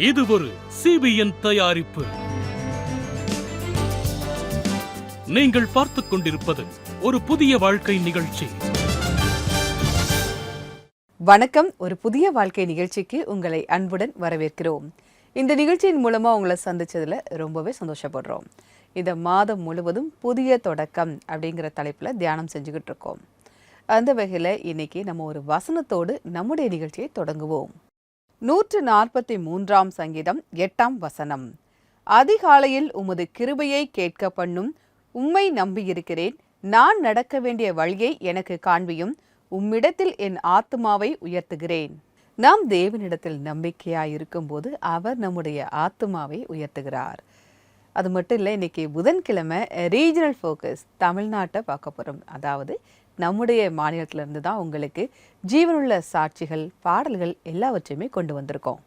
இது ஒரு CBN தயாரிப்பு. நீங்கள் பார்த்துக் கொண்டிருப்பது ஒரு புதிய வாழ்க்கை நிகழ்ச்சி. வணக்கம். ஒரு புதிய வாழ்க்கை நிகழ்ச்சிக்கு உங்களை அன்புடன் வரவேற்கிறோம். இந்த நிகழ்ச்சியின் மூலமா உங்களை சந்திச்சதுல ரொம்பவே சந்தோஷப்படுறோம். இந்த மாதம் முழுவதும் புதிய தொடக்கம் அப்படிங்கிற தலைப்புல தியானம் செஞ்சுக்கிட்டு இருக்கோம். அந்த வகையில் இன்னைக்கு நம்ம ஒரு வசனத்தோடு நம்முடைய நிகழ்ச்சியை தொடங்குவோம். 143 சங்கீதம் 8 வசனம். அதிகாலையில் உமது கிருபையை கேட்க பண்ணும், உம்மை நம்பியிருக்கிறேன். நான் நடக்க வேண்டிய வழியை எனக்கு காண்பியும், உம்மிடத்தில் என் ஆத்துமாவை உயர்த்துகிறேன். நாம் தேவனிடத்தில் நம்பிக்கையாய் இருக்கும்போது அவர் நம்முடைய ஆத்துமாவை உயர்த்துகிறார். அது மட்டும் இல்லை, இன்னைக்கு புதன்கிழமை ரீஜனல் ஃபோக்கஸ் தமிழ்நாட்டை பார்க்க போகிறோம். அதாவது நம்முடைய மாநிலத்திலிருந்து தான் உங்களுக்கு ஜீவனுள்ள சாட்சிகள், பாடல்கள் எல்லாவற்றையுமே கொண்டு வந்திருக்கோம்.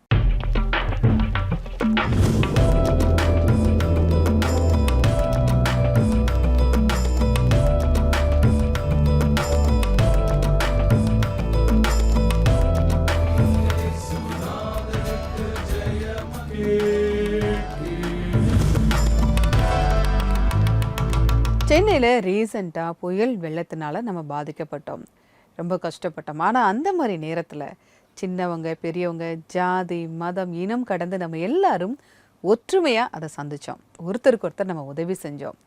சென்னையில் ரீசெண்டாக புயல் வெள்ளத்தினால நம்ம பாதிக்கப்பட்டோம், ரொம்ப கஷ்டப்பட்டோம். ஆனால் அந்த மாதிரி நேரத்தில் சின்னவங்க பெரியவங்க, ஜாதி மதம் இனம் கடந்து நம்ம எல்லாரும் ஒற்றுமையாக அதை சந்தித்தோம். ஒருத்தருக்கு ஒருத்தர் நம்ம உதவி செஞ்சோம்.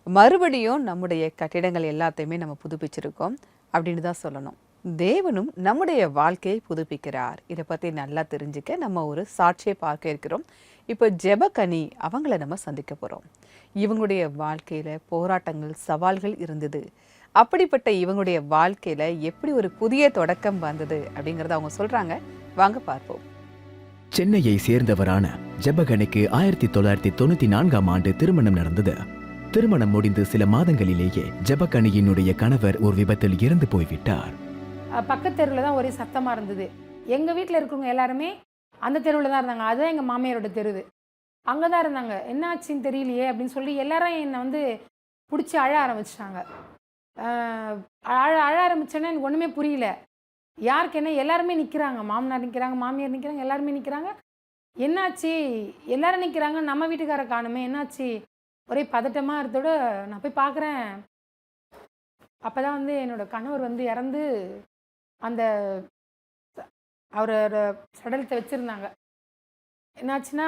மறுபடியும் நம்முடைய கட்டிடங்கள் எல்லாத்தையுமே நம்ம புதுப்பிச்சிருக்கோம் அப்படின்னு தான் சொல்லணும். தேவனும் நம்முடைய வாழ்க்கையை புதுப்பிக்கிறார். இதை பற்றி நல்லா தெரிஞ்சுக்க நம்ம ஒரு சாட்சியை பார்க்க இருக்கிறோம். இப்போ ஜெபக்கனி அவங்கள நம்ம சந்திக்க போகிறோம். இவங்களுடைய வாழ்க்கையில் போராட்டங்கள், சவால்கள் இருந்தது. அப்படிப்பட்ட இவங்களுடைய வாழ்க்கையில் எப்படி ஒரு புதிய தொடக்கம் வந்தது அப்படிங்கிறத அவங்க சொல்கிறாங்க. வாங்க பார்ப்போம். சென்னையை சேர்ந்தவரான ஜெபகனிக்கு 1994 ஆண்டு திருமணம் நடந்தது. திருமணம் முடிந்து சில மாதங்களிலேயே ஜெபகனியினுடைய கணவர் ஒரு விபத்தில் இறந்து போய்விட்டார். பக்கத்து தெருவில் தான் ஒரே சத்தமாக இருந்தது. எங்கள் வீட்டில் இருக்கிறவங்க எல்லாருமே அந்த தெருவில் தான் இருந்தாங்க. அதுதான் எங்கள் மாமியாரோட தெருவு. அங்கே தான் இருந்தாங்க. என்ன ஆச்சுன்னு தெரியலையே அப்படின்னு சொல்லி எல்லாரும் என்னை வந்து பிடிச்சி அழ ஆரம்பிச்சிட்டாங்க. அழ ஆரம்பித்தோன்னே எனக்கு ஒன்றுமே புரியல. யாருக்கு என்ன, எல்லாருமே நிற்கிறாங்க. மாமனார் நிற்கிறாங்க, மாமியார் நிற்கிறாங்க, எல்லாருமே நிற்கிறாங்க. என்னாச்சு, எல்லாரும் நிற்கிறாங்க, நம்ம வீட்டுக்கார காணுமே, என்னாச்சு, ஒரே பதட்டமாக இருந்தோட நான் போய் பார்க்குறேன். அப்போ தான் வந்து என்னோடய கணவர் வந்து இறந்து அந்த அவரோட சடலத்தை வச்சுருந்தாங்க. என்னாச்சுன்னா,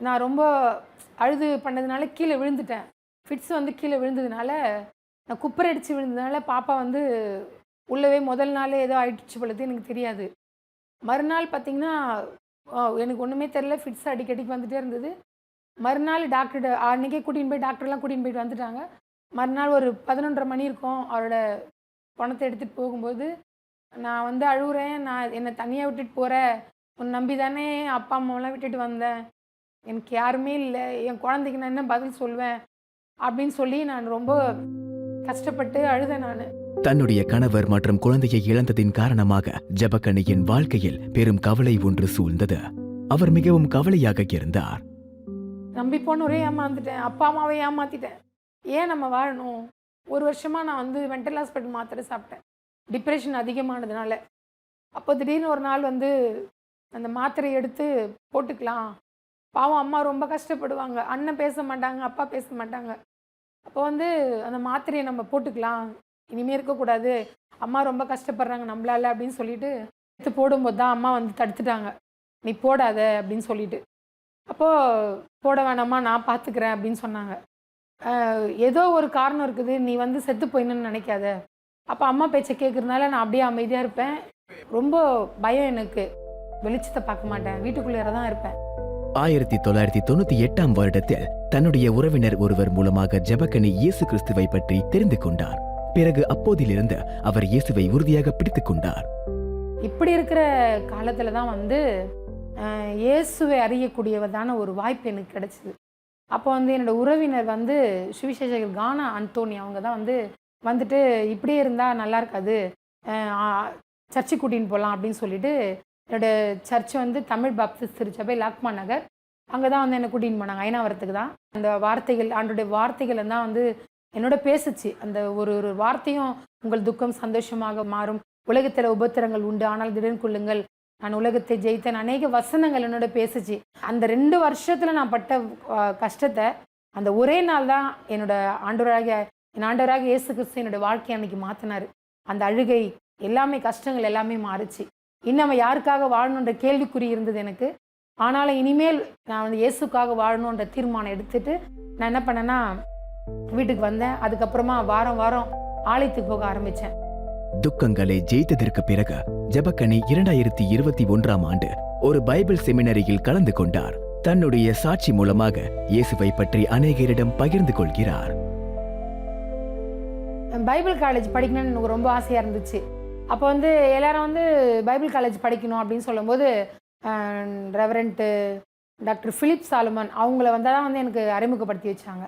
நான் ரொம்ப அழுது பண்ணதுனால கீழே விழுந்துட்டேன். ஃபிட்ஸ் வந்து கீழே விழுந்ததுனால, நான் குப்பரை அடித்து விழுந்ததுனால பாப்பா வந்து உள்ளவே முதல் நாளே ஏதோ ஆயிடுச்சு பொழுது எனக்கு தெரியாது. மறுநாள் பார்த்திங்கன்னா எனக்கு ஒன்றுமே தெரியல. ஃபிட்ஸ் அடிக்கடிக்கு வந்துகிட்டே இருந்தது. மறுநாள் டாக்டர் அன்றைக்கே கூட்டின்னு போய் டாக்டர்லாம் கூட்டின்னு போயிட்டு வந்துட்டாங்க. மறுநாள் ஒரு 11:30 மணி இருக்கும். அவரோட பணத்தை எடுத்துகிட்டு போகும்போது நான் வந்து அழுகுறேன். நான் என்னை தனியாக விட்டுட்டு போகிறேன், உன்னை நம்பி தானே அப்பா அம்மாவெல்லாம் விட்டுட்டு வந்தேன், எனக்கு யாருமே இல்லை, என் குழந்தைக்கு நான் என்ன பதில் சொல்வேன் அப்படின்னு சொல்லி நான் ரொம்ப கஷ்டப்பட்டு அழுதேன். நான் தன்னுடைய கணவர் மற்றும் குழந்தையை இழந்ததின் காரணமாக ஜெபகனியின் வாழ்க்கையில் பெரும் கவலை ஒன்று சூழ்ந்தது. அவர் மிகவும் கவலையாக இருந்தார். நம்பி போன ஒரே ஏமாந்துட்டேன், அப்பா அம்மாவை ஏமாத்திட்டேன். ஏன் நம்ம வாழணும்? ஒரு வருஷமாக நான் வந்து மென்டல் ஹாஸ்பிட்டல் மாத்திரை சாப்பிட்டேன், டிப்ரெஷன் அதிகமானதுனால. அப்போ திடீர்னு ஒரு நாள் வந்து அந்த மாத்திரையை எடுத்து போட்டுக்கலாம், பாவம் அம்மா ரொம்ப கஷ்டப்படுவாங்க, அண்ணன் பேச மாட்டாங்க, அப்பா பேச மாட்டாங்க. அப்போ வந்து அந்த மாத்திரையை நம்ம போட்டுக்கலாம், இனிமேல் இருக்கக்கூடாது, அம்மா ரொம்ப கஷ்டப்படுறாங்க நம்மளால அப்படின்னு சொல்லிட்டு எடுத்து போடும்போது தான் அம்மா வந்து தடுத்துட்டாங்க. நீ போடாத அப்படின்னு சொல்லிட்டு. அப்போது போட வேணாமா, நான் பார்த்துக்கிறேன் அப்படின்னு சொன்னாங்க. ஏதோ ஒரு காரணம் இருக்குது, நீ வந்து செத்து போயின்னு நினைக்காத. அப்போ அம்மா பேச்சை கேட்குறதுனால நான் அப்படியே அமைதியாக இருப்பேன். ரொம்ப பயம் எனக்கு, வெளிச்சத்தை பார்க்க மாட்டேன், வீட்டுக்குள்ளே தான் இருப்பேன். 1998 வருடத்தில் தன்னுடைய உறவினர் ஒருவர் மூலமாக ஜெபகனி இயேசு கிறிஸ்துவை பற்றி தெரிந்து கொண்டார். பிறகு அப்போதிலிருந்து அவர் இயேசுவை உறுதியாக பிடித்துக் கொண்டார். இப்படி இருக்கிற காலத்தில் தான் வந்து இயேசுவை அறியக்கூடியவதான ஒரு வாய்ப்பு எனக்கு கிடைச்சிது. அப்போ வந்து என்னோடய உறவினர் வந்து சுவிசேஷகர் கானா அந்தோனி அவங்க தான் வந்துட்டு இப்படியே இருந்தால் நல்லா இருக்காது, சர்ச்சு கூட்டின்னு போகலாம் அப்படின்னு சொல்லிட்டு, என்னோடய சர்ச் வந்து தமிழ் பாப்டிஸ்ட் திருச்சபை லாக்மா நகர், அங்கே தான் வந்து என்னை கூட்டின்னு போனாங்க. ஐநாவரத்துக்கு தான். அந்த வார்த்தைகள், ஆண்டோடைய வார்த்தைகள் தான் வந்து என்னோட பேசுச்சு. அந்த ஒரு வார்த்தையும், உங்கள் துக்கம் சந்தோஷமாக மாறும், உலகத்தில் உபத்திரங்கள் உண்டு ஆனால் திடன் கொள்ளுங்கள், நான் உலகத்தை ஜெயித்தேன், அநேக வசனங்கள் என்னோட பேசுச்சு. அந்த 2 வருஷத்தில் நான் பட்ட கஷ்டத்தை அந்த ஒரே நாள் தான் என் ஆண்டவராக இயேசு கிறிஸ்து என்னோட வாழ்க்கையை அன்னைக்கு மாற்றினார். அந்த அழுகை எல்லாமே, கஷ்டங்கள் எல்லாமே மாறுச்சு. இன்னும் நம்ம யாருக்காக வாழணுன்ற கேள்விக்குறி இருந்தது எனக்கு. ஆனாலும் இனிமேல் நான் வந்து இயேசுக்காக வாழணுன்ற தீர்மானம் எடுத்துட்டு நான் என்ன பண்ணேன்னா வீட்டுக்கு வந்தேன். அதுக்கப்புறமா வாரம் வாரம் ஆலயத்துக்கு போக ஆரம்பித்தேன். துக்கங்களை ஜெயித்ததற்கு பிறகு ஜெபக்கனி 2021ஆம் ஆண்டு ஒரு பைபிள் செமினரியில் கலந்து கொண்டார். தன்னுடைய சாட்சி மூலமாக இயேசுவை பற்றி அநேகரிடம் பகிர்ந்து கொள்கிறார். பைபிள் காலேஜ் படிக்கணும்னு எனக்கு ரொம்ப ஆசையாக இருந்துச்சு. அப்போ வந்து எல்லாரும் வந்து பைபிள் காலேஜ் படிக்கணும் அப்படின்னு சொல்லும்போது ரெவரண்ட்டு டாக்டர் பிலிப் சாலமன் அவங்கள வந்தால் வந்து எனக்கு அறிமுகப்படுத்தி வச்சாங்க.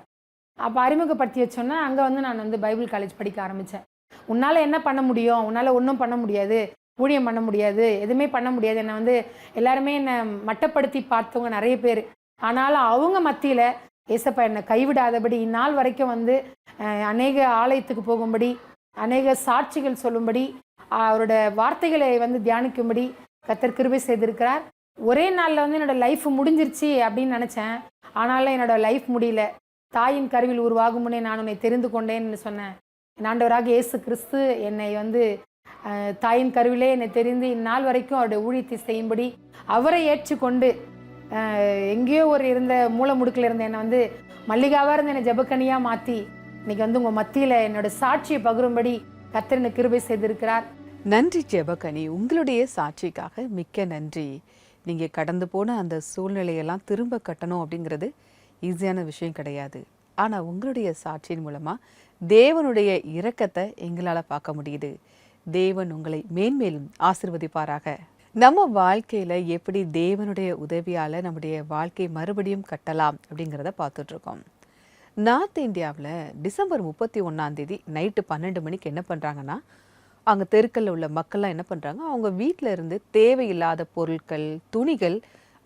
அப்போ அறிமுகப்படுத்தி வச்சோன்னா அங்கே வந்து நான் வந்து பைபிள் காலேஜ் படிக்க ஆரம்பித்தேன். உன்னால் என்ன பண்ண முடியும், உன்னால் ஒன்றும் பண்ண முடியாது, ஊழியம் பண்ண முடியாது, எதுவுமே பண்ண முடியாது. என்னை வந்து எல்லாருமே என்னை மட்டப்படுத்தி பார்த்தவங்க நிறைய பேர். ஆனாலும் அவங்க மத்தியில் ஏசப்பா என்னை கைவிடாதபடி இந்நாள் வரைக்கும் வந்து அநேக ஆலயத்துக்கு போகும்படி, அநேக சாட்சிகள் சொல்லும்படி, அவரோட வார்த்தைகளை வந்து தியானிக்கும்படி கர்த்தர் கிருபை செய்திருக்கிறார். ஒரே நாளில் வந்து என்னோடய லைஃப் முடிஞ்சிருச்சு அப்படின்னு நினச்சேன். ஆனாலும் என்னோடய லைஃப் முடியல. தாயின் கருவில் உருவாகும் முன்னே நான் உன்னை தெரிந்து கொண்டேன்னு சொன்னேன். என் ஆண்டவராக இயேசு கிறிஸ்து என்னை வந்து தாயின் கருவிலே என்னை தெரிந்து இந்நாள் வரைக்கும் அவருடைய ஊழியத்தை செய்யும்படி அவரை ஏற்றுக்கொண்டு எங்கேயோ ஒரு இருந்த மூல முடுக்கில் இருந்த என்னை வந்து மல்லிகாவாக இருந்த என்னை ஜெபக்கனியாக மாற்றி இன்னைக்கு வந்து உங்கள் மத்தியில் என்னோட சாட்சியை பகிரும்படி கர்த்தர் என்னை கிருபை செய்திருக்கிறார். நன்றி ஜெபக்கனி, உங்களுடைய சாட்சிக்காக மிக்க நன்றி. நீங்கள் கடந்து போன அந்த சூழ்நிலையெல்லாம் திரும்ப கட்டணும் அப்படிங்கிறது ஈஸியான விஷயம் கிடையாது. ஆனால் உங்களுடைய சாட்சியின் மூலமாக தேவனுடைய இரக்கத்தை எங்களால் பார்க்க முடியுது. தேவன் உங்களை மேன்மேலும் ஆசீர்வதிப்பாராக. நம்ம வாழ்க்கையில் எப்படி தேவனுடைய உதவியால் நம்முடைய வாழ்க்கை மறுபடியும் கட்டலாம் அப்படிங்கிறத பார்த்துட்ருக்கோம். நார்த் இந்தியாவில் டிசம்பர் 31 நைட்டு 12 மணிக்கு என்ன பண்ணுறாங்கன்னா, அங்கே தெருக்களில் உள்ள மக்கள்லாம் என்ன பண்ணுறாங்க, அவங்க வீட்டில் இருந்து தேவையில்லாத பொருட்கள், துணிகள்,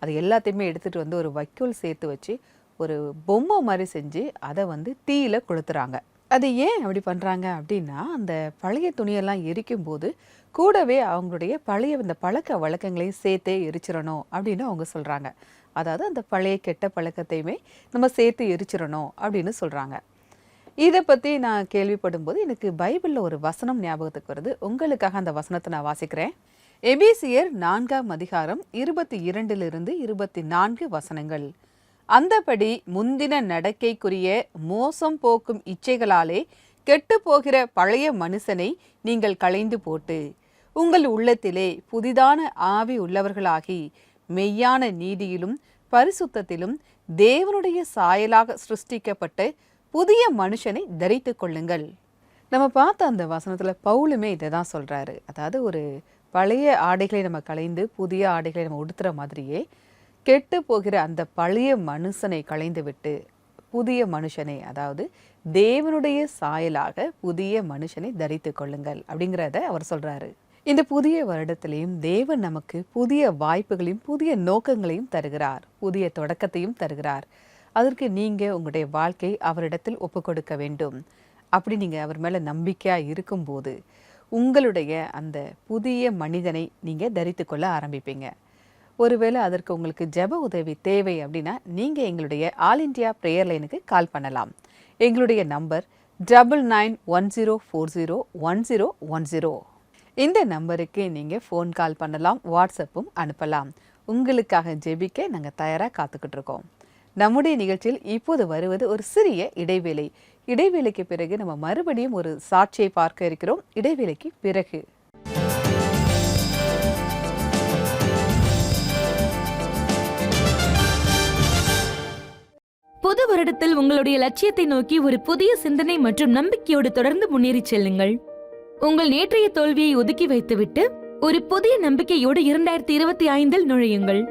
அது எல்லாத்தையுமே எடுத்துகிட்டு வந்து ஒரு வைக்கோல் சேர்த்து வச்சு ஒரு பொம்மை மாதிரி செஞ்சு அதை வந்து தீயில கொளுத்துறாங்க. அது ஏன் அப்படி பண்ணுறாங்க அப்படின்னா, அந்த பழைய துணியெல்லாம் எரிக்கும் போது கூடவே அவங்களுடைய பழைய இந்த பழக்க வழக்கங்களையும் சேர்த்தே எரிச்சிடணும் அப்படின்னு அவங்க சொல்கிறாங்க. அதாவது அந்த பழைய கெட்ட பழக்கத்தையுமே நம்ம சேர்த்து எரிச்சிடணும் அப்படின்னு சொல்கிறாங்க. இதை பற்றி நான் கேள்விப்படும்போது எனக்கு பைபிளில் ஒரு வசனம் ஞாபகத்துக்கு வருது. உங்களுக்காக அந்த வசனத்தை நான் வாசிக்கிறேன். எபேசியர் 4ஆம் அதிகாரம் 22 24 வசனங்கள். அந்தபடி முந்தின நடக்கைக்குரிய மோசம் போக்கும் இச்சைகளாலே கெட்டு போகிற பழைய மனுஷனை நீங்கள் களைந்து போட்டு உங்கள் உள்ளத்திலே புதிதான ஆவி உள்ளவர்களாகி மெய்யான நீதியிலும் பரிசுத்தத்திலும் தேவனுடைய சாயலாக சிருஷ்டிக்கப்பட்டு புதிய மனுஷனை தரித்து கொள்ளுங்கள். நம்ம பார்த்த அந்த வசனத்தில் பவுலுமே இதை தான் சொல்கிறாரு. அதாவது ஒரு பழைய ஆடைகளை நம்ம களைந்து புதிய ஆடைகளை நம்ம உடுத்துற மாதிரியே கெட்டு போகிற அந்த பழைய மனுஷனை களைந்து விட்டு புதிய மனுஷனை, அதாவது தேவனுடைய சாயலாக புதிய மனுஷனை தரித்து கொள்ளுங்கள் அப்படிங்கிறத அவர் சொல்கிறாரு. இந்த புதிய வருடத்திலையும் தேவன் நமக்கு புதிய வாய்ப்புகளையும் புதிய நோக்கங்களையும் தருகிறார், புதிய தொடக்கத்தையும் தருகிறார். அதற்கு நீங்கள் உங்களுடைய வாழ்க்கை அவரிடத்தில் ஒப்பு கொடுக்க வேண்டும். அப்படி நீங்கள் அவர் மேலே நம்பிக்கையாக இருக்கும்போது உங்களுடைய அந்த புதிய மனிதனை நீங்கள் தரித்து கொள்ள ஆரம்பிப்பீங்க. ஒருவேளை அதற்கு உங்களுக்கு ஜெப உதவி தேவை அப்படின்னா நீங்கள் எங்களுடைய ஆல் இண்டியா ப்ரேயர் லைனுக்கு கால் பண்ணலாம். எங்களுடைய நம்பர் 9910401010. இந்த நம்பருக்கு நீங்கள் ஃபோன் கால் பண்ணலாம், வாட்ஸ்அப்பும் அனுப்பலாம். உங்களுக்காக ஜெபிக்க நாங்கள் தயாராக காத்துக்கிட்டு இருக்கோம். நம்முடைய நிகழ்ச்சியில் இப்போது வருவது ஒரு சிறிய இடைவேளை. இடைவேளைக்கு பிறகு நம்ம மறுபடியும் ஒரு சாட்சியை பார்க்க இருக்கிறோம். இடைவேளைக்கு பிறகு புது வருடத்தில் உங்களுடைய லட்சியத்தை நோக்கி ஒரு புதிய சிந்தனை மற்றும் நம்பிக்கையோடு தொடர்ந்து முன்னேறி செல்லுங்கள். உங்கள் நேற்றைய தோல்வியை ஒதுக்கி வைத்துவிட்டு ஒரு புதிய நம்பிக்கையோடு 2025 நுழையுங்கள்.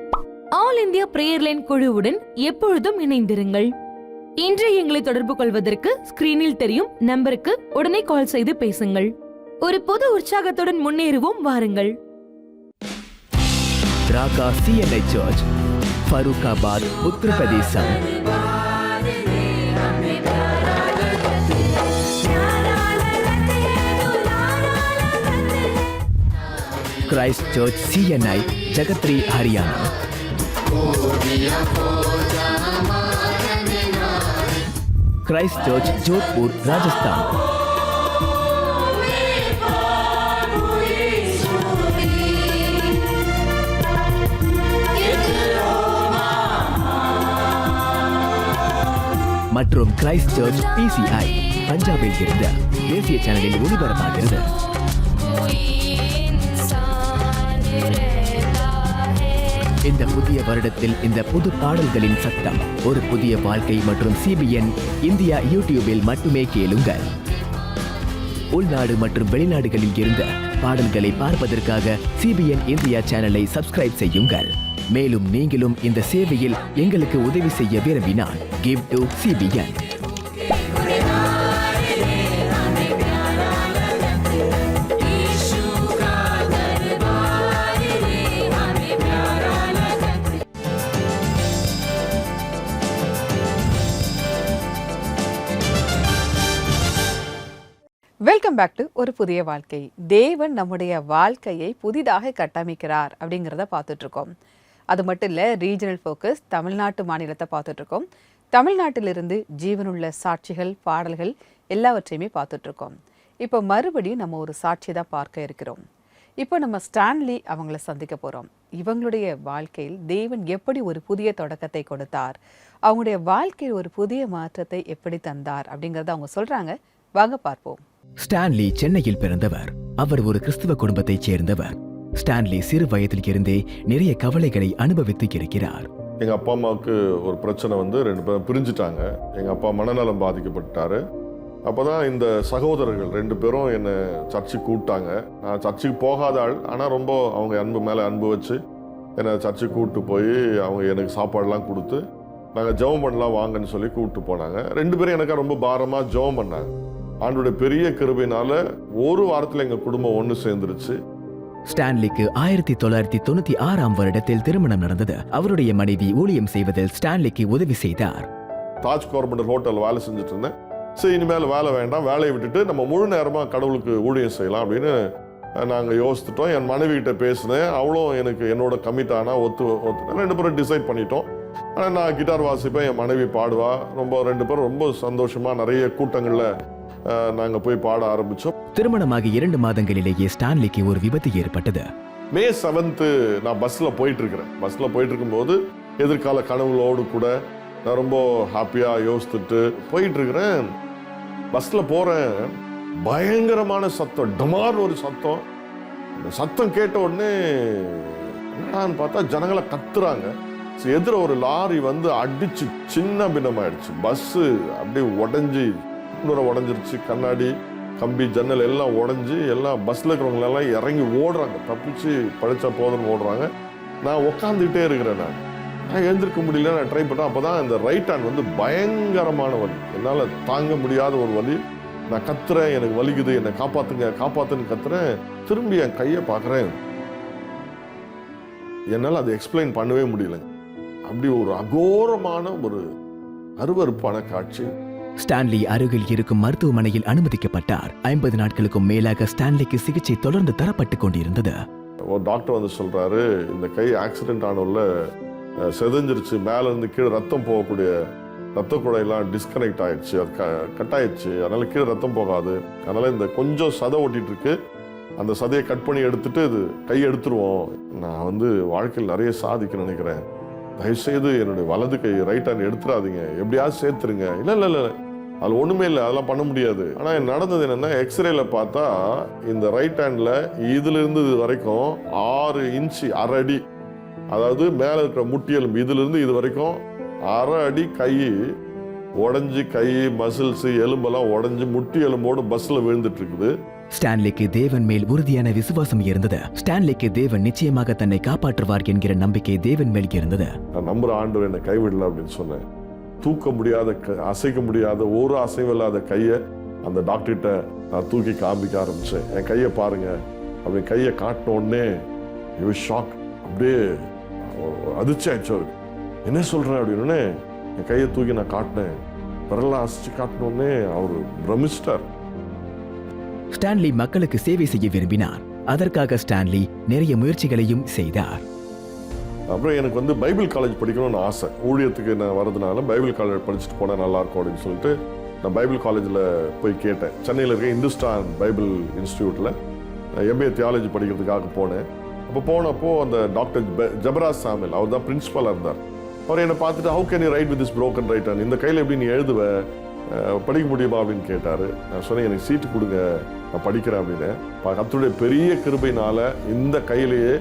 ஆல் இந்தியா பிரேயர் லைன் குழுவுடன் எப்பொழுதும் இணைந்திருங்கள். இன்றைய எங்களை தொடர்பு கொள்வதற்கு ஸ்கிரீனில் தெரியும் நம்பருக்கு உடனே கால் செய்து பேசுங்கள். ஒரு புது உற்சாகத்துடன் முன்னேறுவோம், வாருங்கள். திராகா CNI church, Farrukhabad, Uttar Pradesh. Christ Church CNI Jagadhri Haryana, Christ Church Jodhpur Rajasthan, மற்றும் கிரைஸ்ட் சர்ச் PCI பஞ்சாபில் இருந்த தேசிய சேனலில் ஒளிபரப்பாகிறது. இந்த புதிய வருடத்தில் இந்த புது பாடல்களின் சத்தம் ஒரு புதிய வாழ்க்கை மற்றும் CBN இந்தியா யூடியூபில் மட்டுமே கேளுங்கள். உள்நாடு மற்றும் வெளிநாடுகளில் இருந்த பாடல்களை பார்ப்பதற்காக CBN இந்தியா சேனலை சப்ஸ்கிரைப் செய்யுங்கள். மேலும் நீங்களும் இந்த சேவையில் எங்களுக்கு உதவி செய்ய விரும்பினால் Give to CBN. Welcome back to ஒரு புதிய வாழ்க்கை. தேவன் நம்முடைய வாழ்க்கையை புதிதாக கட்டமைக்கிறார் அப்படிங்கிறத பார்த்துட்டு இருக்கோம். அது மட்டும் இல்லை, ரீஜனல் ஃபோக்கஸ் தமிழ்நாட்டு மாநிலத்தை பார்த்துட்டு இருக்கோம். தமிழ்நாட்டிலிருந்து ஜீவனுள்ள சாட்சிகள், பாடல்கள் எல்லாவற்றையுமே பார்த்துட்டு இருக்கோம். இப்போ மறுபடியும் நம்ம ஒரு சாட்சி தான் பார்க்க இருக்கிறோம். இப்போ நம்ம ஸ்டான்லி அவங்கள சந்திக்க போகிறோம். இவங்களுடைய வாழ்க்கையில் தேவன் எப்படி ஒரு புதிய தொடக்கத்தை கொடுத்தார், அவங்களுடைய வாழ்க்கையில் ஒரு புதிய மாற்றத்தை எப்படி தந்தார் அப்படிங்கிறத அவங்க சொல்கிறாங்க. வாங்க பார்ப்போம். ஸ்டான்லி சென்னையில் பிறந்தவர். அவர் ஒரு கிறிஸ்துவ குடும்பத்தைச் சேர்ந்தவர். ஸ்டான்லி சிறு வயதில் இருந்தே நிறைய கவலைகளை அனுபவித்து இருக்கிறார். எங்கள் அப்பா அம்மாவுக்கு ஒரு பிரச்சனை வந்து 2 பேரும் பிரிஞ்சுட்டாங்க. எங்கள் அப்பா மனநலம் பாதிக்கப்பட்டார். அப்போ தான் இந்த சகோதரர்கள் 2 பேரும் என்னை சர்ச்சுக்கு கூப்பிட்டாங்க. நான் சர்ச்சுக்கு போகாத ஆள், ஆனால் ரொம்ப அவங்க அன்பு மேலே அன்பு வச்சு என்னை சர்ச்சுக்கு கூப்பிட்டு போய் அவங்க எனக்கு சாப்பாடெலாம் கொடுத்து நாங்கள் ஜெபம் பண்ணலாம் வாங்கன்னு சொல்லி கூப்பிட்டு போனாங்க. 2 பேரும் எனக்கு ரொம்ப பாரமாக ஜெபம் பண்ணாங்க. ஆண்டோட பெரிய கிருபையினால ஒரு வாரத்தில் எங்கள் குடும்பம் ஒன்று சேர்ந்துருச்சு. ஸ்டான்லிக்கு 1996ஆம் வருடத்தில் திருமணம் நடந்தது. அவருடைய மனைவி ஊழியம் செய்வதில் ஸ்டான்லிக்கு உதவி செய்தார். தாஜ் கார்பெண்டர் ஹோட்டல் வேலை செஞ்சுட்டு இருந்தேன். சரி, இனிமேல் வேலை வேண்டாம், வேலையை விட்டுட்டு நம்ம முழு நேரமாக கடவுளுக்கு ஊழியம் செய்யலாம் அப்படின்னு நாங்கள் யோசித்துட்டோம். என் மனைவி கிட்ட பேசினேன். அவளும் எனக்கு என்னோட கமிட் ஆனா ஒத்து 2 பேரும் டிசைட் பண்ணிட்டோம். ஆனால் நான் கிட்டார் வாசிப்பேன், என் மனைவி பாடுவா. 2 பேரும் ரொம்ப சந்தோஷமாக நிறைய கூட்டங்களில் நாங்கள் போய் பாட ஆரம்பித்தோம். திருமணமாகி 2 மாதங்களிலேயே ஸ்டான்லிக்கு ஒரு விபத்து ஏற்பட்டது. May 7 நான் பஸ்ஸில் போயிட்டு இருக்கிறேன். பஸ்ஸில் போயிட்டு இருக்கும்போது எதிர்கால கனவுகளோடு கூட நான் ரொம்ப ஹாப்பியாக யோசித்துட்டு போயிட்டு இருக்கிறேன். பஸ்ஸில் போகிறேன், பயங்கரமான சத்தம், டமார்னு ஒரு சத்தம். அந்த சத்தம் கேட்ட உடனே என்னன்னு பார்த்தா ஜனங்களை கத்துறாங்க. எதிர ஒரு லாரி வந்து அடிச்சு சின்ன பின்னமாயிடுச்சு. பஸ்ஸு அப்படியே உடஞ்சிருச்சு. கண்ணாடி, கம்பி, ஜன்னல் எல்லாம் உடஞ்சி எல்லாம் பஸ்ஸில் இருக்கிறவங்களெல்லாம் இறங்கி ஓடுறாங்க. தப்பிச்சு பழிச்சா போதுன்னு ஓடுறாங்க. நான் உட்காந்துக்கிட்டே இருக்கிறேன். நான் எழுந்திருக்க முடியல. நான் ட்ரை பண்ணேன். அப்போ தான் இந்த ரைட் ஹேண்ட் வந்து பயங்கரமான வலி, என்னால் தாங்க முடியாத ஒரு வலி. நான் கத்துறேன், எனக்கு வலிக்குது, என்னை காப்பாத்துன்னு கத்துறேன். திரும்பி என் கையை பார்க்குறேன். என்னால் அதை எக்ஸ்பிளைன் பண்ணவே முடியல. அப்படி ஒரு அகோரமான ஒரு அருவருப்பான காட்சி. ஸ்டான்லி அருகில் இருக்கும் மருத்துவமனையில் அனுமதிக்கப்பட்டார். 50 நாட்களுக்கும் மேலாக ஸ்டான்லிக்கு சிகிச்சை தொடர்ந்து தரப்பட்டுக் கொண்டிருந்தது. ஒரு டாக்டர் வந்து சொல்றாரு, இந்த கை ஆக்சிடென்ட் ஆனோல செதஞ்சிருச்சு, மேல இருந்து கீழே ரத்தம் போகக்கூடிய ரத்த குழையெல்லாம் டிஸ்கனெக்ட் ஆயிடுச்சு, அது கட் ஆயிடுச்சு, அதனால கீழே ரத்தம் போகாது, அதனால இந்த கொஞ்சம் சதை ஓட்டிட்டு இருக்கு, அந்த சதையை கட் பண்ணி எடுத்துட்டு இது கை எடுத்துருவோம். நான் வந்து வாழ்க்கையில் நிறைய சாதிக்க நினைக்கிறேன், தயவுசெய்து என்னுடைய வலது கை ரைட் ஹேண்ட் எடுத்துடாதீங்க, எப்படியாவது சேர்த்துருங்க. இல்லை அது ஒன்றுமே இல்லை, அதெல்லாம் பண்ண முடியாது. ஆனால் நடந்தது என்னென்னா, எக்ஸ்ரேல பார்த்தா இந்த ரைட் ஹேண்டில் இதிலிருந்து இது வரைக்கும் 6 இன்ச்சு 1/2 அடி, அதாவது மேலே இருக்கிற முட்டியெலும்பு இதிலிருந்து இது வரைக்கும் 1/2 அடி கை உடஞ்சி, கை மசில்ஸ் எலும்பெல்லாம் உடஞ்சி முட்டி எலும்போடு பஸ்ஸில் விழுந்துட்டு இருக்குது. ஸ்டான்லிக்கு தேவன் மேல் உறுதியான விசுவாசம் இருந்தது. ஸ்டான்லிக்கு தேவன் நிச்சயமாக தன்னை காப்பாற்றுவார் என்கிற நம்பிக்கை தேவன் மேல் இருந்தது. நான் நம்புற ஆண்டவர் என்னை கைவிடல அப்படின்னு சொன்னேன். தூக்க முடியாத, அசைக்க முடியாத, ஒரு அசைவில்லாத கையை அந்த டாக்டர்கிட்ட நான் தூக்கி காமிக்க ஆரம்பிச்சேன். என் கையை பாருங்க அப்படி கையை காட்டின உடனே ஷாக், அப்படியே அதிர்ச்சி ஆயிடுச்சு அவருக்கு. என்ன சொல்றேன் அப்படின்னு என் கையை தூக்கி நான் காட்டினேன். விரலாம் அசைச்சு காட்டின உடனே அவர் பிரமிச்சிட்டார். ஸ்டான்லி மக்களுக்கு சேவை செய்ய விரும்பினார். அதற்காக ஸ்டான்லி நிறைய முயற்சிகளையும் செய்தார். அப்புறம் எனக்கு வந்து பைபிள் காலேஜ் படிக்கணும்னு ஆசை. ஊழியத்துக்கு நான் வரதுனால பைபிள் காலேஜ் படிச்சுட்டு போனால் நல்லாயிருக்கும் அப்படின்னு சொல்லிட்டு நான் பைபிள் காலேஜில் போய் கேட்டேன். சென்னையில் இருக்க இந்துஸ்தான் பைபிள் இன்ஸ்டியூட்டில் எம்பிஏ தியாலஜி படிக்கிறதுக்காக போனேன். அப்போ போனப்போ அந்த டாக்டர் ஜபராஜ் சாமில் அவர் தான் பிரின்சிபலாக இருந்தார். அவர் என்னை பார்த்துட்டு how can you right with this broken right hand, இந்த கையில் எப்படி நீ எழுதுவ, படிக்க முடியுமா அப்படின்னு கேட்டார். நான் சொன்னேன் எனக்கு சீட்டு கொடுங்க நான் படிக்கிறேன் அப்படின்னு. கர்த்தருடைய பெரிய கிருபையினால் இந்த கையிலேயே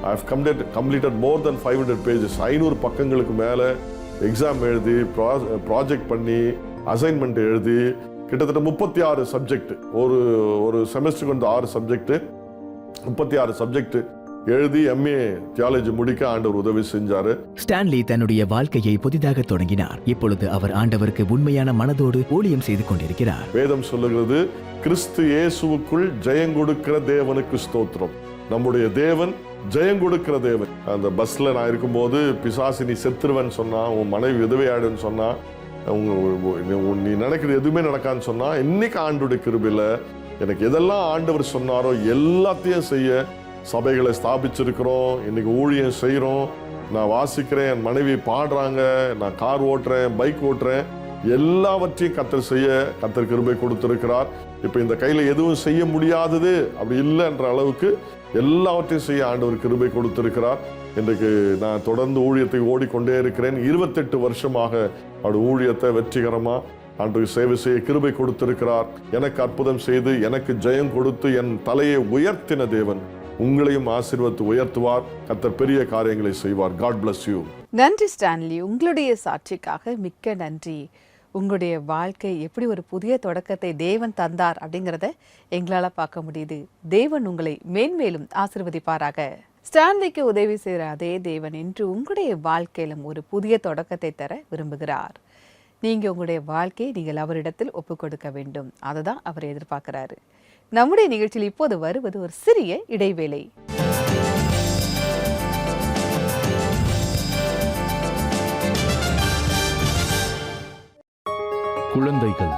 I have completed more than 500 pages, 500 பக்கங்களுக்கு மேலே எக்ஸாம் எழுதி ப்ராஜெக்ட் பண்ணி அசைன்மெண்ட் எழுதி கிட்டத்தட்ட 36 சப்ஜெக்ட், ஒரு செமஸ்டருக்கு வந்து 6 சப்ஜெக்ட், 36 சப்ஜெக்ட் எழுதி எம்ஏ தியாலஜி முடிக்க ஆண்டவர் உதவி செஞ்சாரு. ஸ்டான்லி தன்னுடைய வாழ்க்கையை புதிதாக தொடங்கினார். இப்பொழுது அவர் ஆண்டவருக்கு உண்மையான மனதோடு ஊழியம் செய்து கொண்டிருக்கிறார். வேதம் சொல்லுகிறது, கிறிஸ்து இயேசுவுக்குள் ஜெயம் கொடுக்கிற தேவனுக்கு ஸ்தோத்திரம். நம்முடைய தேவன் ஜெயம் கொடுக்கிற தேவன். அந்த பஸ்ல நான் இருக்கும்போது பிசாசு நீ செத்துருவன்னு சொன்னா, உன் மனைவி விதவையாடுன்னு சொன்னா, நீ நினைக்கிறது எதுவுமே நடக்கான்னு சொன்னா, இன்னைக்கு ஆண்டவருடைய கிருபையில எனக்கு எதெல்லாம் ஆண்டவர் சொன்னாரோ எல்லாத்தையும் செய்ய சபைகளை ஸ்தாபிச்சிருக்கிறோம். இன்னைக்கு ஊழியம் செய்கிறோம். நான் வாசிக்கிறேன், என் மனைவி பாடுறாங்க, நான் கார் ஓட்டுறேன், பைக் ஓட்டுறேன், எல்லாவற்றையும் கர்த்தர் செய்ய கர்த்தர் கிருபை கொடுத்திருக்கிறார். இப்போ இந்த கையில் எதுவும் செய்ய முடியாதது அப்படி இல்லைன்ற அளவுக்கு எல்லாவற்றையும் செய்ய ஆண்டவர் கிருபை கொடுத்திருக்கிறார். இன்றைக்கு நான் தொடர்ந்து ஊழியத்தை ஓடிக்கொண்டே இருக்கிறேன். 28 வருஷமாக அவருடைய ஊழியத்தை வெற்றிகரமாக ஆண்டவர் சேவை செய்ய கிருபை கொடுத்திருக்கிறார். எனக்கு அற்புதம் செய்து எனக்கு ஜெயம் கொடுத்து என் தலையை உயர்த்தின தேவன் உங்களையும் ஆசீர்வதித்து உயர்த்துவார். கர்த்தர் பெரிய காரியங்களை செய்வார். God bless you. நன்றி ஸ்டான்லி, உங்களுடைய சாட்சிக்காக மிக்க நன்றி. உங்களுடைய வாழ்க்கை எப்படி ஒரு புதிய தொடக்கத்தை தேவன் தந்தார் அப்படிங்கிறத எங்களால் பார்க்க முடியுது. தேவன் உங்களை மேன்மேலும் ஆசீர்வதிப்பாராக. ஸ்டான்லிக்கு உதவி செய்கிற அதே தேவன் இன்று உங்களுடைய வாழ்க்கையிலும் ஒரு புதிய தொடக்கத்தை தர விரும்புகிறார். நீங்கள் உங்களுடைய வாழ்க்கையை நீங்கள் அவரிடத்தில் ஒப்புக் கொடுக்க வேண்டும். அதை தான் அவர் எதிர்பார்க்கிறாரு. நம்முடைய நிகழ்ச்சியில் இப்போது வருவது ஒரு சிறிய இடைவேளை. குழந்தைகள்,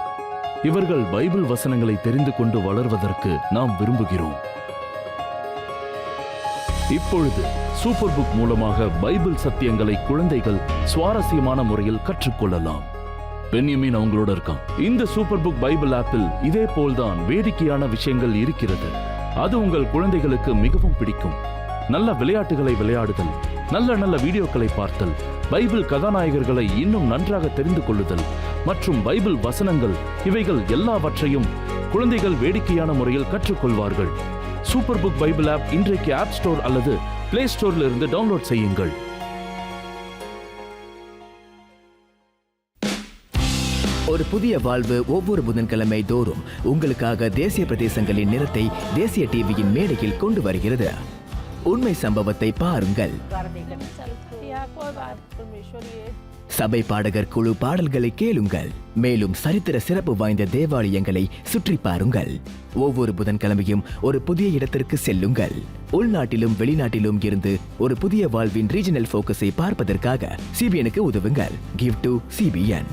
இவர்கள் பைபிள் வசனங்களை தெரிந்து கொண்டு வளர்வதற்கு நாம் விரும்புகிறோம். இப்பொழுது சூப்பர் புக் மூலமாக பைபிள் சத்தியங்களை குழந்தைகள் சுவாரஸ்யமான முறையில் கற்றுக்கொள்ளலாம். பென்யமீன் அவங்களோட இருக்கான். இந்த சூப்பர் புக் பைபிள் ஆப்பில் இதே போல்தான் வேடிக்கையான விஷயங்கள் இருக்கிறது. அது உங்கள் குழந்தைகளுக்கு மிகவும் பிடிக்கும். நல்ல விளையாட்டுகளை விளையாடுதல், நல்ல வீடியோக்களை பார்த்தல், பைபிள் கதாநாயகர்களை இன்னும் நன்றாக தெரிந்து கொள்ளுதல் மற்றும் பைபிள் வசனங்கள், இவைகள் எல்லாவற்றையும் குழந்தைகள் வேடிக்கையான முறையில் கற்றுக்கொள்வார்கள். சூப்பர் புக் பைபிள் ஆப் இன்றைக்கு ஆப் ஸ்டோர் அல்லது பிளே ஸ்டோரில் இருந்து டவுன்லோட் செய்யுங்கள். ஒரு புதிய வாழ்வு ஒவ்வொரு புதன்கிழமை தோறும் உங்களுக்காக தேசிய பிரதேசங்களின் நிறத்தை தேசிய டிவியின் மேடையில் கொண்டு வருகிறது. உண்மை சம்பவத்தை பாருங்கள். சபை பாடகர் குழு பாடல்களை கேளுங்கள். மேலும் சரித்திர சிறப்பு வாய்ந்த தேவாலயங்களை சுற்றி பாருங்கள். ஒவ்வொரு புதன்கிழமையும் ஒரு புதிய இடத்திற்கு செல்லுங்கள். உள்நாட்டிலும் வெளிநாட்டிலும் இருந்து ஒரு புதிய வாழ்வின் ரீஜனல் போக்கஸை பார்ப்பதற்காக சிபிஎனுக்கு உதவுங்கள். Give to CBN.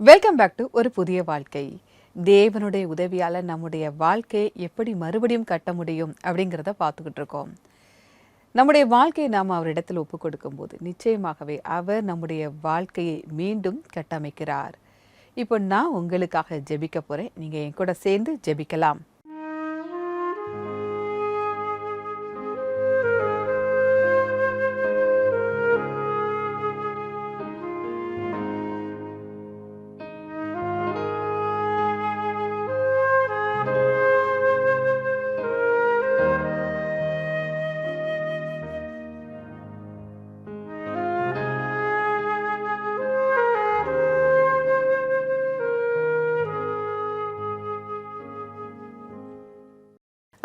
Welcome back to ஒரு புதிய வாழ்க்கை. தேவனுடைய உதவியால் நம்முடைய வாழ்க்கையை எப்படி மறுபடியும் கட்ட முடியும் அப்படிங்கிறத பார்த்துக்கிட்டு இருக்கோம். நம்முடைய வாழ்க்கையை நாம் அவரிடத்தில் ஒப்பு கொடுக்கும்போது நிச்சயமாகவே அவர் நம்முடைய வாழ்க்கையை மீண்டும் கட்டமைக்கிறார். இப்போ நான் உங்களுக்காக ஜெபிக்க போகிறேன். நீங்கள் என் கூட சேர்ந்து ஜெபிக்கலாம்.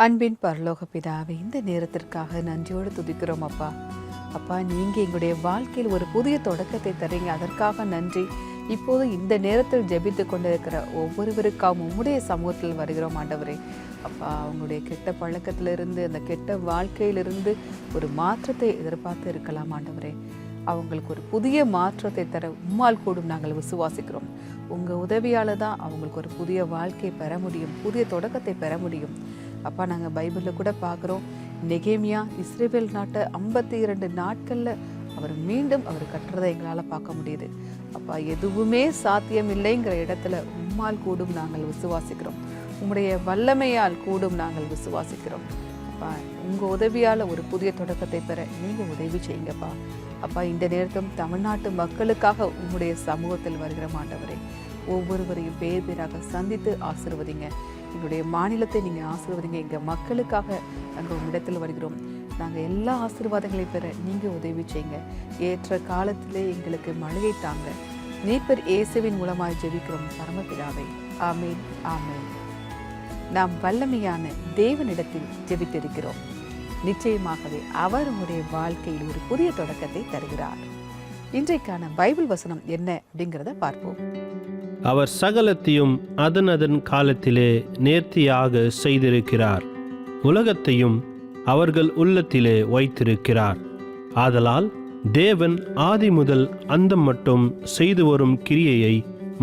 அன்பின் பரலோக பிதாவே, இந்த நேரத்திற்காக நன்றியோடு துதிக்கிறோம் அப்பா. அப்பா, நீங்கள் எங்களுடைய வாழ்க்கையில் ஒரு புதிய தொடக்கத்தை தரீங்க, அதற்காக நன்றி. இப்போது இந்த நேரத்தில் ஜெபித்து கொண்டிருக்கிற ஒவ்வொருவருக்காகவும் உம்முடைய சமூகத்தில் வருகிறோம் ஆண்டவரே. அப்பா, அவங்களுடைய கெட்ட பழக்கத்திலிருந்து, அந்த கெட்ட வாழ்க்கையிலிருந்து ஒரு மாற்றத்தை எதிர்பார்த்து இருக்கலாம் ஆண்டவரே. அவங்களுக்கு ஒரு புதிய மாற்றத்தை தர உம்மால் கூடும் நாங்கள் விசுவாசிக்கிறோம். உங்கள் உதவியால் தான் அவங்களுக்கு ஒரு புதிய வாழ்க்கையை பெற முடியும், புதிய தொடக்கத்தை பெற முடியும். அப்பா, நாங்கள் பைபிளில் கூட பார்க்குறோம், நெகேமியா இஸ்ரேல் நாட்டை 52 நாட்களில் அவர் மீண்டும் அவர் கட்டுறதை எங்களால் பார்க்க முடியுது. அப்பா, எதுவுமே சாத்தியம் இல்லைங்கிற இடத்துல உம்மால் கூடும் நாங்கள் விசுவாசிக்கிறோம். உம்முடைய வல்லமையால் கூடும் நாங்கள் விசுவாசிக்கிறோம். அப்பா, உங்கள் உதவியால் ஒரு புதிய தொடக்கத்தை பெற நீங்கள் உதவி செய்யுங்கப்பா. அப்பா, இந்த நேரத்தும் தமிழ்நாட்டு மக்களுக்காக உம்முடைய சமூகத்தில் வருகிற ஆண்டவரே, ஒவ்வொருவரையும் பேர் பேராக சந்தித்து ஆசீர்வதிங்க. எங்களுடைய மாநிலத்தை நீங்கள் ஆசீர்வதிங்க. எங்கள் மக்களுக்காக நாங்கள் உம்மிடத்தில் வருகிறோம். நாங்கள் எல்லா ஆசீர்வாதங்களையும் பெற நீங்கள் உதவி செய்யுங்க. ஏற்ற காலத்திலே எங்களுக்கு மழையை தாங்க. மீட்பர் இயேசுவின் மூலமாக ஜெபிக்கிறோம் பரமபிதாவே. ஆமேன், ஆமேன். நாம் வல்லமையான தேவனிடத்தில் ஜெபித்திருக்கிறோம். நிச்சயமாகவே அவர் உங்களுடைய வாழ்க்கையில் ஒரு புதிய தொடக்கத்தை தருகிறார். இன்றைக்கான பைபிள் வசனம் என்ன அப்படிங்கிறத பார்ப்போம். அவர் சகலத்தையும் அதன் காலத்திலே நேர்த்தியாக செய்திருக்கிறார். உலகத்தையும் அவர்கள் உள்ளத்திலே வைத்திருக்கிறார். ஆதலால் தேவன் ஆதி முதல் அந்தம் மட்டும் செய்து வரும் கிரியையை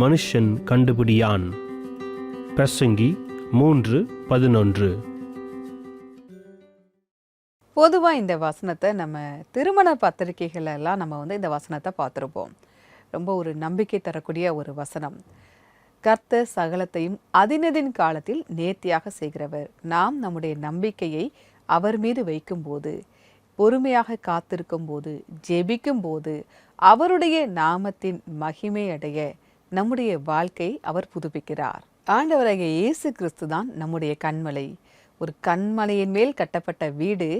மனுஷன் கண்டுபிடியான். பிரசங்கி 3:11. பொதுவாக இந்த வசனத்தை நம்ம திருமண பத்திரிகைகள் எல்லாம் நம்ம இந்த வசனத்தை பார்த்துருப்போம். ரொம்ப ஒரு நம்பிக்கை தரக்கூடிய ஒரு வசனம். கர்த்தர் சகலத்தையும் அதினதின் காலத்தில் நேர்த்தியாக செய்கிறவர். நாம் நம்முடைய நம்பிக்கையை அவர் மீது வைக்கும்போது, பொறுமையாக காத்திருக்கும் போது, ஜெபிக்கும் போது, அவருடைய நாமத்தின் மகிமை அடைய நம்முடைய வாழ்க்கை அவர் புதுப்பிக்கிறார். ஆண்டவராகிய இயேசு கிறிஸ்து தான் நம்முடைய கன்மலை. ஒரு கண்மலையின் மேல் கட்டப்பட்ட வீடு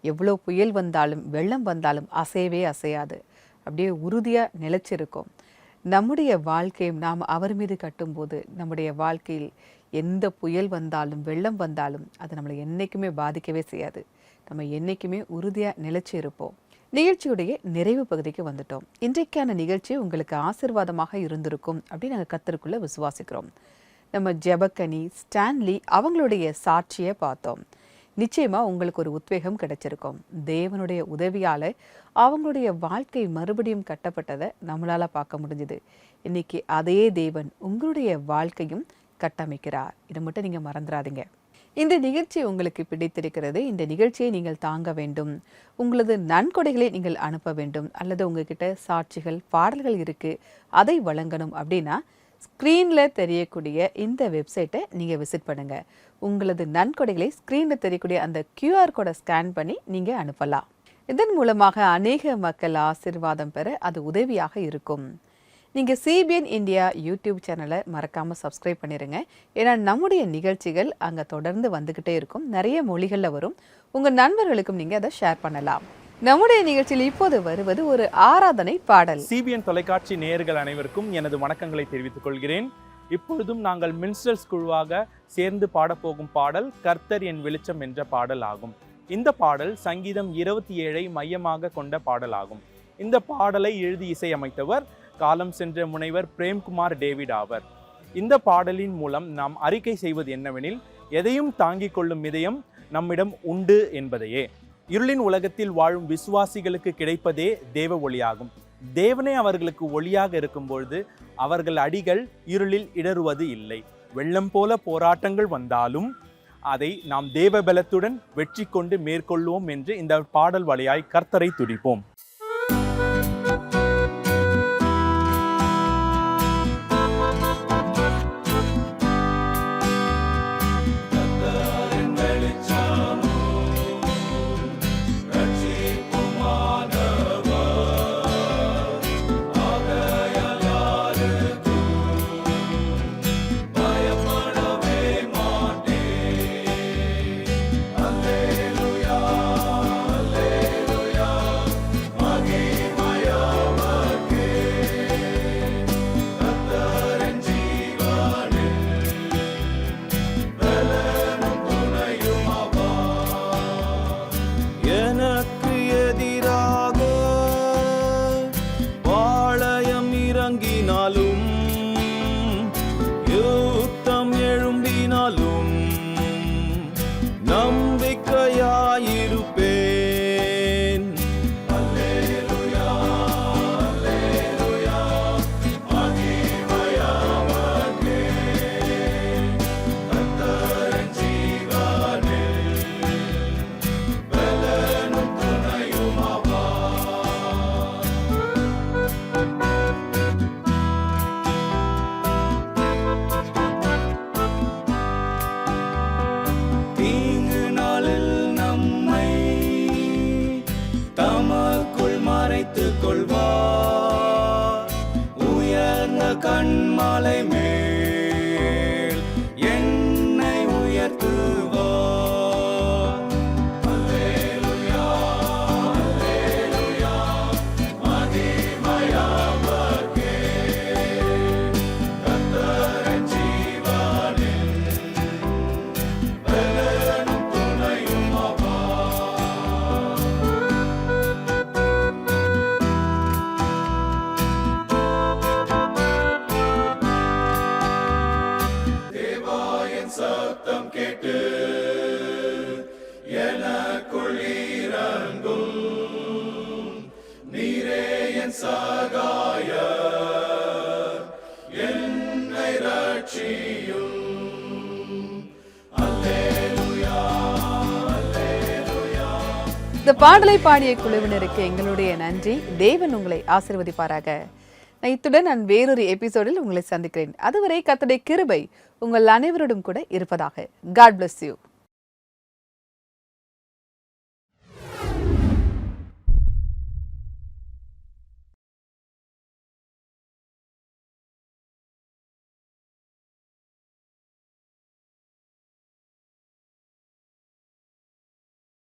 எவ்வளோ புயல் வந்தாலும் வெள்ளம் வந்தாலும் அசையவே அசையாது, அப்படியே உறுதியாக நிலைச்சிருக்கும். நம்முடைய வாழ்க்கையும் நாம் அவர் மீது கட்டும்போது நம்முடைய வாழ்க்கையில் எந்த புயல் வந்தாலும் வெள்ளம் வந்தாலும் அது நம்மளை என்றைக்குமே பாதிக்கவே செய்யாது. நம்ம என்றைக்குமே உறுதியாக நிலைச்சி இருப்போம். நிகழ்ச்சியுடைய நிறைவு பகுதிக்கு வந்துட்டோம். இன்றைக்கான நிகழ்ச்சி உங்களுக்கு ஆசீர்வாதமாக இருந்திருக்கும் அப்படின்னு நாங்கள் கர்த்தருக்குள்ள விசுவாசிக்கிறோம். நம்ம ஜெபக்கனி ஸ்டான்லி அவங்களுடைய சாட்சியை பார்த்தோம். நிச்சயமாக உங்களுக்கு ஒரு உத்வேகம் கிடைச்சிருக்கும். தேவனுடைய உதவியால் அவங்களுடைய வாழ்க்கை மறுபடியும் கட்டப்பட்டதை நம்மளால் பார்க்க முடிஞ்சுது. இன்னைக்கு அதே தேவன் உங்களுடைய வாழ்க்கையும் கட்டமைக்கிறார். இதை மட்டும் நீங்கள் மறந்துடாதீங்க. இந்த நிகழ்ச்சி உங்களுக்கு பிடித்திருக்கிறது, இந்த நிகழ்ச்சியை நீங்கள் தாங்க வேண்டும், உங்களது நன்கொடைகளை நீங்கள் அனுப்ப வேண்டும், அல்லது உங்ககிட்ட சாட்சிகள் பாடல்கள் இருக்குது அதை வழங்கணும் அப்படின்னா ஸ்க்ரீனில் தெரியக்கூடிய இந்த வெப்சைட்டை நீங்கள் விசிட் பண்ணுங்கள். உங்களது நன்கொடைகளை ஸ்க்ரீனில் தெரியக்கூடிய அந்த QR கோடை ஸ்கேன் பண்ணி நீங்கள் அனுப்பலாம். இதன் மூலமாக அநேக மக்கள் ஆசீர்வாதம் பெற அது உதவியாக இருக்கும். நீங்கள் CBN இந்தியா யூடியூப் சேனலை மறக்காமல் சப்ஸ்கிரைப் பண்ணிடுங்க. ஏன்னா நம்முடைய நிகழ்ச்சிகள் அங்கே தொடர்ந்து வந்துக்கிட்டே இருக்கும், நிறைய மொழிகளில் வரும். உங்கள் நண்பர்களுக்கும் நீங்கள் அதை ஷேர் பண்ணலாம். நம்முடைய நிகழ்ச்சியில் இப்போது வருவது ஒரு ஆராதனை பாடல். CBN தொலைக்காட்சி நேயர்கள் அனைவருக்கும் எனது வணக்கங்களை தெரிவித்துக் கொள்கிறேன். இப்பொழுதும் நாங்கள் மின்ஸ்டர்ஸ் குழுவாக சேர்ந்து பாடப்போகும் பாடல் கர்த்தர் என் வெளிச்சம் என்ற பாடல் ஆகும். இந்த பாடல் சங்கீதம் 27 மையமாக கொண்ட பாடல் ஆகும். இந்த பாடலை எழுதி இசையமைத்தவர் காலம் சென்ற முனைவர் பிரேம்குமார் டேவிட் ஆவர். இந்த பாடலின் மூலம் நாம் அறிக்கை செய்வது என்னவெனில், எதையும் தாங்கிக் கொள்ளும் இதயம் நம்மிடம் உண்டு என்பதையே. இருளின் உலகத்தில் வாழும் விசுவாசிகளுக்கு கிடைப்பதே தேவ ஒளியாகும். தேவனே அவர்களுக்கு ஒளியாக இருக்கும் பொழுது அவர்கள் அடிகள் இருளில் இடறுவது இல்லை. வெள்ளம் போல போராட்டங்கள் வந்தாலும் அதை நாம் தேவ பலத்துடன் வெற்றி கொண்டு மேற்கொள்வோம் என்று இந்த பாடல் வழியாய் கர்த்தரை துதிப்போம். இந்த பாடலை பாடிய குழுவினருக்கு எங்களுடைய நன்றி. தேவன் உங்களை ஆசீர்வதிப்பாராக. இத்துடன் நான் வேறொரு எபிசோடில் உங்களை சந்திக்கிறேன். அதுவரை கர்த்தருடைய கிருபை உங்கள் அனைவரோடும் கூட இருப்பதாக. God bless you.